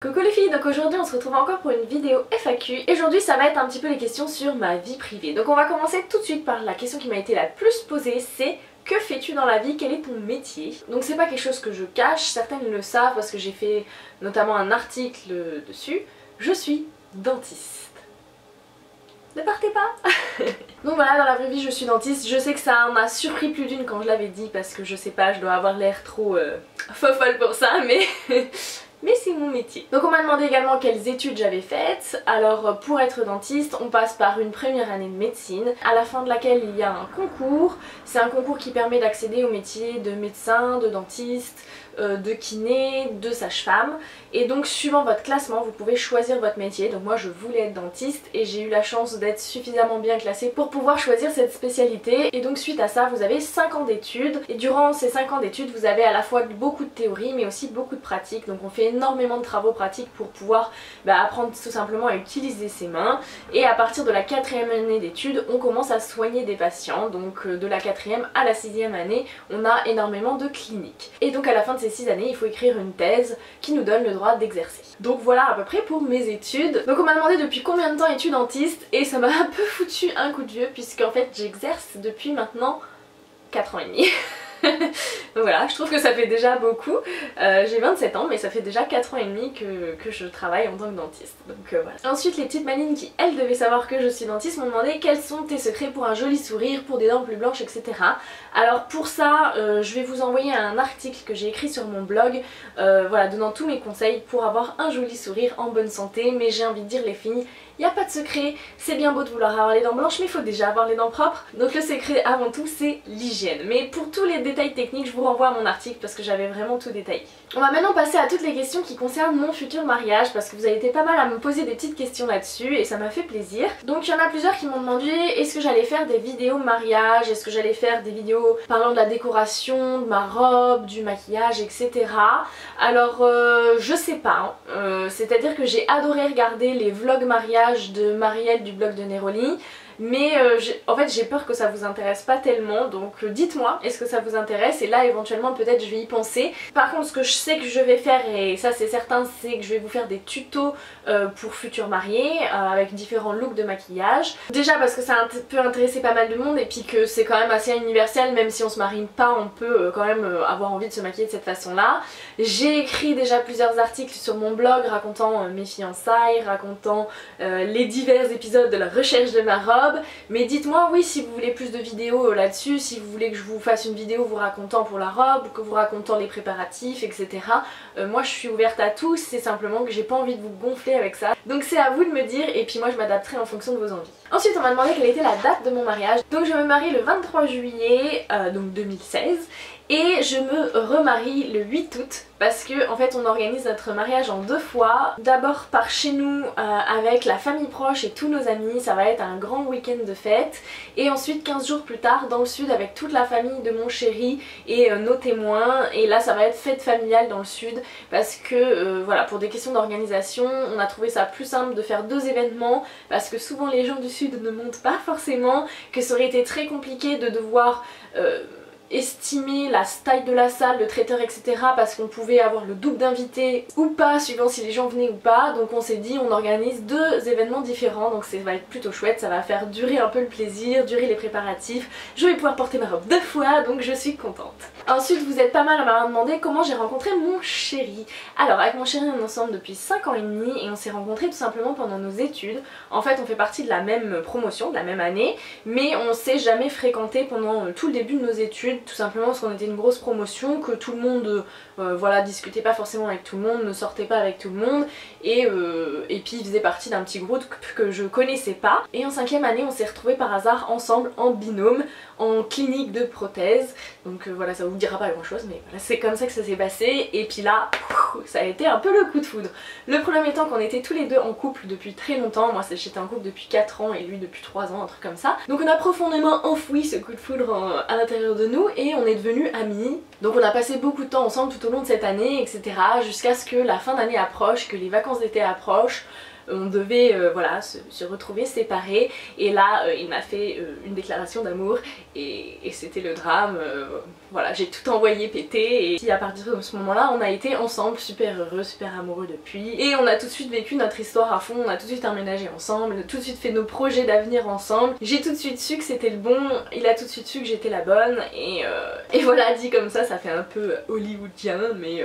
Coucou les filles, donc aujourd'hui on se retrouve encore pour une vidéo FAQ et aujourd'hui ça va être un petit peu les questions sur ma vie privée. Donc on va commencer tout de suite par la question qui m'a été la plus posée, c'est que fais-tu dans la vie, quel est ton métier? Donc c'est pas quelque chose que je cache, certaines le savent parce que j'ai fait notamment un article dessus, je suis dentiste. Ne partez pas. Donc voilà, dans la vraie vie je suis dentiste, je sais que ça m'a surpris plus d'une quand je l'avais dit parce que je sais pas, je dois avoir l'air trop fofolle pour ça mais... mais c'est mon métier. Donc on m'a demandé également quelles études j'avais faites. Alors pour être dentiste, on passe par une première année de médecine, à la fin de laquelle il y a un concours. C'est un concours qui permet d'accéder au métier de médecin, de dentiste, de kiné, de sage-femme. Et donc suivant votre classement, vous pouvez choisir votre métier. Donc moi je voulais être dentiste et j'ai eu la chance d'être suffisamment bien classée pour pouvoir choisir cette spécialité. Et donc suite à ça, vous avez 5 ans d'études. Et durant ces 5 ans d'études, vous avez à la fois beaucoup de théorie mais aussi beaucoup de pratique. Donc on fait énormément de travaux pratiques pour pouvoir apprendre tout simplement à utiliser ses mains. Et à partir de la 4e année d'études, on commence à soigner des patients. Donc de la 4e à la 6e année, on a énormément de cliniques. Et donc à la fin de ces 6 années, il faut écrire une thèse qui nous donne le droit d'exercer. Donc voilà à peu près pour mes études. Donc on m'a demandé depuis combien de temps es-tu dentiste et ça m'a un peu foutu un coup de vieux puisque en fait j'exerce depuis maintenant 4 ans et demi. Donc voilà, je trouve que ça fait déjà beaucoup. J'ai 27 ans mais ça fait déjà 4 ans et demi que je travaille en tant que dentiste. Donc voilà. Ensuite les petites malines qui elles devaient savoir que je suis dentiste m'ont demandé quels sont tes secrets pour un joli sourire, pour des dents plus blanches, etc. Alors pour ça je vais vous envoyer un article que j'ai écrit sur mon blog, voilà, donnant tous mes conseils pour avoir un joli sourire en bonne santé. Mais j'ai envie de dire les filles, il n'y a pas de secret, c'est bien beau de vouloir avoir les dents blanches mais il faut déjà avoir les dents propres. Donc le secret avant tout c'est l'hygiène. Mais pour tous les détails techniques je vous renvoie à mon article parce que j'avais vraiment tout détaillé. On va maintenant passer à toutes les questions qui concernent mon futur mariage parce que vous avez été pas mal à me poser des petites questions là-dessus et ça m'a fait plaisir. Donc il y en a plusieurs qui m'ont demandé est-ce que j'allais faire des vidéos mariage, est-ce que j'allais faire des vidéos parlant de la décoration, de ma robe, du maquillage, etc. Alors je sais pas, c'est à dire que j'ai adoré regarder les vlogs mariage de Marielle du blog de Neroli. Mais en fait j'ai peur que ça vous intéresse pas tellement, donc dites-moi est-ce que ça vous intéresse et là éventuellement peut-être je vais y penser. Par contre ce que je sais que je vais faire, et ça c'est certain, c'est que je vais vous faire des tutos pour futurs mariés avec différents looks de maquillage. Déjà parce que ça peut intéresser pas mal de monde et puis que c'est quand même assez universel, même si on se marie pas on peut quand même avoir envie de se maquiller de cette façon là. J'ai écrit déjà plusieurs articles sur mon blog racontant mes fiançailles, racontant les divers épisodes de la recherche de ma robe. Mais dites-moi oui si vous voulez plus de vidéos là-dessus, si vous voulez que je vous fasse une vidéo vous racontant pour la robe, que vous racontant les préparatifs, etc. Moi je suis ouverte à tout, c'est simplement que j'ai pas envie de vous gonfler avec ça. Donc c'est à vous de me dire et puis moi je m'adapterai en fonction de vos envies. Ensuite on m'a demandé quelle était la date de mon mariage. Donc je me marie le 23 juillet donc 2016. Et je me remarie le 8 août parce que en fait on organise notre mariage en 2 fois. D'abord par chez nous avec la famille proche et tous nos amis, ça va être un grand week-end de fête. Et ensuite 15 jours plus tard dans le sud avec toute la famille de mon chéri et nos témoins. Et là ça va être fête familiale dans le sud parce que voilà, pour des questions d'organisation on a trouvé ça plus simple de faire 2 événements parce que souvent les gens du sud ne montent pas forcément, que ça aurait été très compliqué de devoir estimer la taille de la salle, le traiteur, etc. parce qu'on pouvait avoir le double d'invités ou pas suivant si les gens venaient ou pas. Donc on s'est dit on organise 2 événements différents, donc ça va être plutôt chouette, ça va faire durer un peu le plaisir, durer les préparatifs. Je vais pouvoir porter ma robe 2 fois donc je suis contente. Ensuite vous êtes pas mal à m'avoir demandé comment j'ai rencontré mon chéri. Alors avec mon chéri on est ensemble depuis 5 ans et demi et on s'est rencontrés tout simplement pendant nos études. En fait on fait partie de la même promotion, de la même année, mais on s'est jamais fréquenté pendant tout le début de nos études. Tout simplement parce qu'on était une grosse promotion, que tout le monde voilà, discutait pas forcément avec tout le monde, ne sortait pas avec tout le monde et puis il faisait partie d'un petit groupe que je connaissais pas. Et en 5e année on s'est retrouvés par hasard ensemble en binôme en clinique de prothèse. Donc voilà, ça vous dira pas grand chose mais voilà, c'est comme ça que ça s'est passé. Et puis là ça a été un peu le coup de foudre. Le problème étant qu'on était tous les deux en couple depuis très longtemps. Moi j'étais en couple depuis 4 ans et lui depuis 3 ans, un truc comme ça. Donc on a profondément enfoui ce coup de foudre à l'intérieur de nous et on est devenus amis. Donc on a passé beaucoup de temps ensemble tout au long de cette année, etc. jusqu'à ce que la fin d'année approche, que les vacances d'été approchent. on devait voilà se retrouver séparés et là il m'a fait une déclaration d'amour et c'était le drame, voilà j'ai tout envoyé péter et à partir de ce moment là on a été ensemble, super heureux, super amoureux depuis et on a tout de suite vécu notre histoire à fond, on a tout de suite emménagé ensemble, on a tout de suite fait nos projets d'avenir ensemble, j'ai tout de suite su que c'était le bon, il a tout de suite su que j'étais la bonne et voilà, dit comme ça fait un peu hollywoodien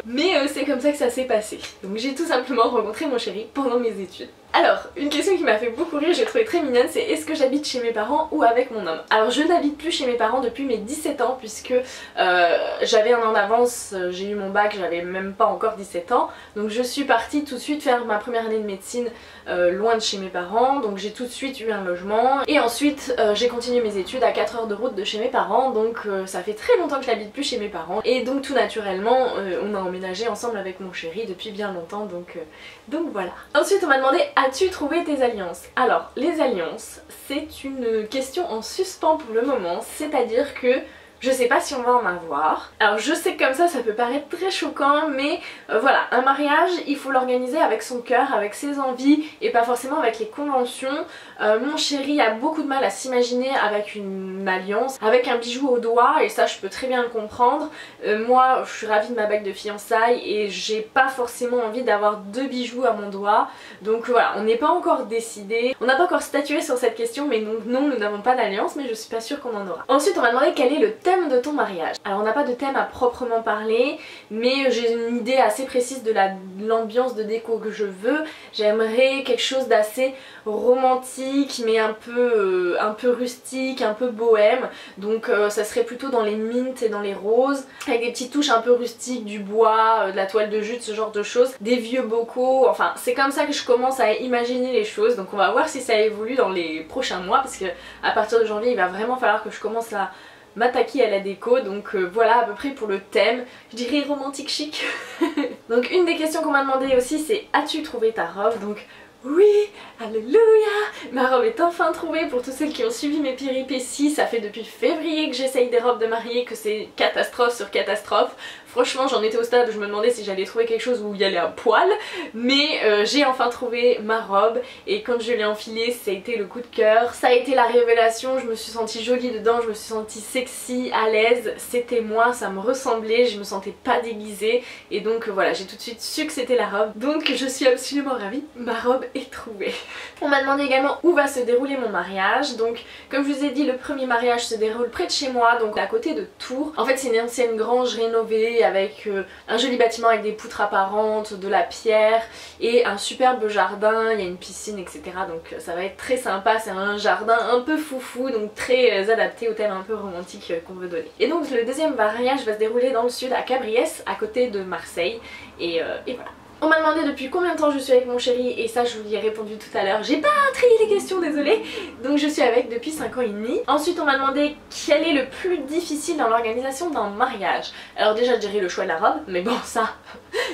mais c'est comme ça que ça s'est passé. Donc j'ai tout simplement rencontré mon chéri pendant mes études. Alors, une question qui m'a fait beaucoup rire, j'ai trouvé très mignonne, c'est est-ce que j'habite chez mes parents ou avec mon homme? Alors je n'habite plus chez mes parents depuis mes 17 ans puisque j'avais un an d'avance, j'ai eu mon bac, j'avais même pas encore 17 ans. Donc je suis partie tout de suite faire ma première année de médecine loin de chez mes parents, donc j'ai tout de suite eu un logement. Et ensuite j'ai continué mes études à 4 heures de route de chez mes parents, donc ça fait très longtemps que je n'habite plus chez mes parents. Et donc tout naturellement, on a emménagé ensemble avec mon chéri depuis bien longtemps, donc voilà. Ensuite on m'a demandé as-tu trouvé tes alliances? Alors les alliances c'est une question en suspens pour le moment, c'est-à-dire que je sais pas si on va en avoir. Alors je sais que comme ça peut paraître très choquant mais voilà, un mariage il faut l'organiser avec son cœur, avec ses envies et pas forcément avec les conventions. Mon chéri a beaucoup de mal à s'imaginer avec une alliance, avec un bijou au doigt et ça je peux très bien le comprendre. Moi je suis ravie de ma bague de fiançailles et j'ai pas forcément envie d'avoir 2 bijoux à mon doigt. Donc voilà, on n'est pas encore décidé, on n'a pas encore statué sur cette question mais donc non nous n'avons pas d'alliance mais je suis pas sûre qu'on en aura. Ensuite on m'a demandé quel est le thème de ton mariage. Alors on n'a pas de thème à proprement parler mais j'ai une idée assez précise de l'ambiance de déco que je veux. J'aimerais quelque chose d'assez romantique mais un peu rustique, un peu bohème, donc ça serait plutôt dans les mints et dans les roses avec des petites touches un peu rustiques, du bois, de la toile de jute, ce genre de choses, des vieux bocaux, enfin c'est comme ça que je commence à imaginer les choses. Donc on va voir si ça évolue dans les prochains mois parce que à partir de janvier il va vraiment falloir que je commence à m'attaquer à la déco, donc voilà à peu près pour le thème, je dirais romantique chic. Donc une des questions qu'on m'a demandé aussi c'est as-tu trouvé ta robe? Donc oui, alléluia, ma robe est enfin trouvée. Pour tous celles qui ont suivi mes péripéties, ça fait depuis février que j'essaye des robes de mariée, que c'est catastrophe sur catastrophe. Franchement j'en étais au stade où je me demandais si j'allais trouver quelque chose où il y allait un poil, mais j'ai enfin trouvé ma robe et quand je l'ai enfilée ça a été le coup de cœur, ça a été la révélation, je me suis sentie jolie dedans, je me suis sentie sexy, à l'aise, c'était moi, ça me ressemblait, je me sentais pas déguisée et donc voilà j'ai tout de suite su que c'était la robe, donc je suis absolument ravie, ma robe est trouvée. On m'a demandé également où va se dérouler mon mariage, donc comme je vous ai dit le premier mariage se déroule près de chez moi, donc à côté de Tours. En fait c'est une ancienne grange rénovée avec un joli bâtiment avec des poutres apparentes, de la pierre et un superbe jardin, il y a une piscine etc. Donc ça va être très sympa, c'est un jardin un peu foufou donc très adapté au thème un peu romantique qu'on veut donner. Et donc le deuxième mariage va se dérouler dans le sud à Cabriès à côté de Marseille et voilà. On m'a demandé depuis combien de temps je suis avec mon chéri et ça je vous y ai répondu tout à l'heure, j'ai pas trié les questions, désolée. Donc je suis avec depuis 5 ans et demi. Ensuite on m'a demandé quel est le plus difficile dans l'organisation d'un mariage. Alors déjà je dirais le choix de la robe, mais bon ça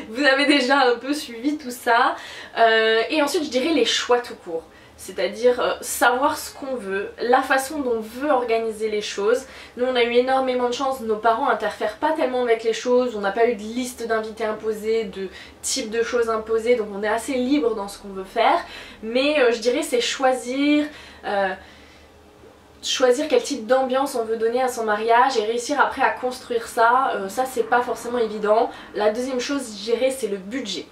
vous avez déjà un peu suivi tout ça. Et ensuite je dirais les choix tout court. C'est-à-dire savoir ce qu'on veut, la façon dont on veut organiser les choses. Nous on a eu énormément de chance, nos parents interfèrent pas tellement avec les choses, on n'a pas eu de liste d'invités imposés, de type de choses imposées, donc on est assez libre dans ce qu'on veut faire. Mais je dirais c'est choisir quel type d'ambiance on veut donner à son mariage et réussir après à construire ça, ça c'est pas forcément évident. La deuxième chose je dirais c'est le budget.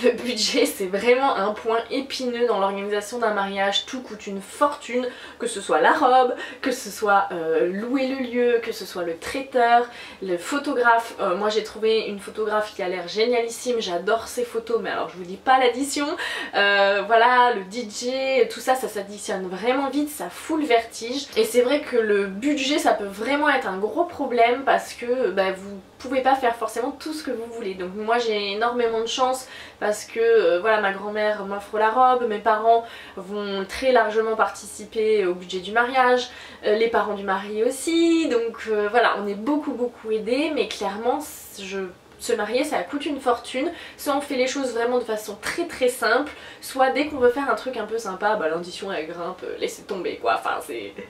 Le budget c'est vraiment un point épineux dans l'organisation d'un mariage, tout coûte une fortune, que ce soit la robe, que ce soit louer le lieu, que ce soit le traiteur, le photographe. Moi j'ai trouvé une photographe qui a l'air génialissime, j'adore ses photos mais alors je vous dis pas l'addition. Voilà, le DJ, tout ça, ça s'additionne vraiment vite, ça fout le vertige et c'est vrai que le budget ça peut vraiment être un gros problème parce que vous pouvez pas faire forcément tout ce que vous voulez. Donc moi j'ai énormément de chance parce que voilà ma grand-mère m'offre la robe, mes parents vont très largement participer au budget du mariage, les parents du mari aussi, donc voilà on est beaucoup aidés mais clairement se marier ça coûte une fortune, soit on fait les choses vraiment de façon très simple, soit dès qu'on veut faire un truc un peu sympa, l'ambition elle grimpe, laissez tomber quoi, enfin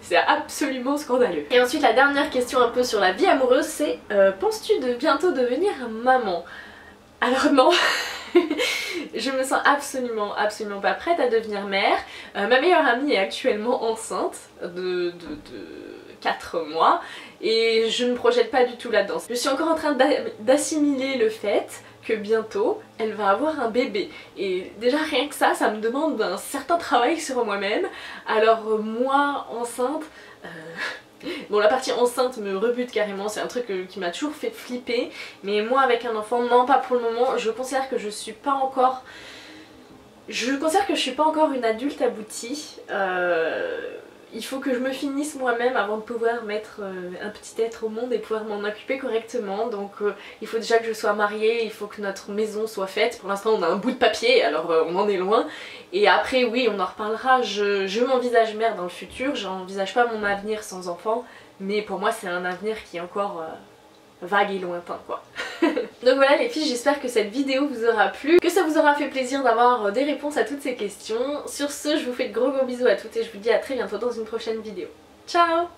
c'est absolument scandaleux. Et ensuite la dernière question un peu sur la vie amoureuse c'est penses-tu de bientôt devenir maman? Alors non Je me sens absolument pas prête à devenir mère. Ma meilleure amie est actuellement enceinte de 4 mois et je ne me projette pas du tout là-dedans. Je suis encore en train d'assimiler le fait que bientôt elle va avoir un bébé et déjà rien que ça me demande un certain travail sur moi-même. Alors moi enceinte... Bon, la partie enceinte me rebute carrément, c'est un truc qui m'a toujours fait flipper, mais moi avec un enfant, non, pas pour le moment. Je considère que je suis pas encore... Je considère que je suis pas encore une adulte aboutie. Il faut que je me finisse moi-même avant de pouvoir mettre un petit être au monde et pouvoir m'en occuper correctement. Donc il faut déjà que je sois mariée, il faut que notre maison soit faite. Pour l'instant on a un bout de papier, alors on en est loin. Et après oui, on en reparlera. Je m'envisage mère dans le futur, j'envisage pas mon avenir sans enfant. Mais pour moi c'est un avenir qui est encore vague et lointain quoi. Donc voilà les filles, j'espère que cette vidéo vous aura plu, que ça vous aura fait plaisir d'avoir des réponses à toutes ces questions. Sur ce, je vous fais de gros bisous à toutes et je vous dis à très bientôt dans une prochaine vidéo. Ciao!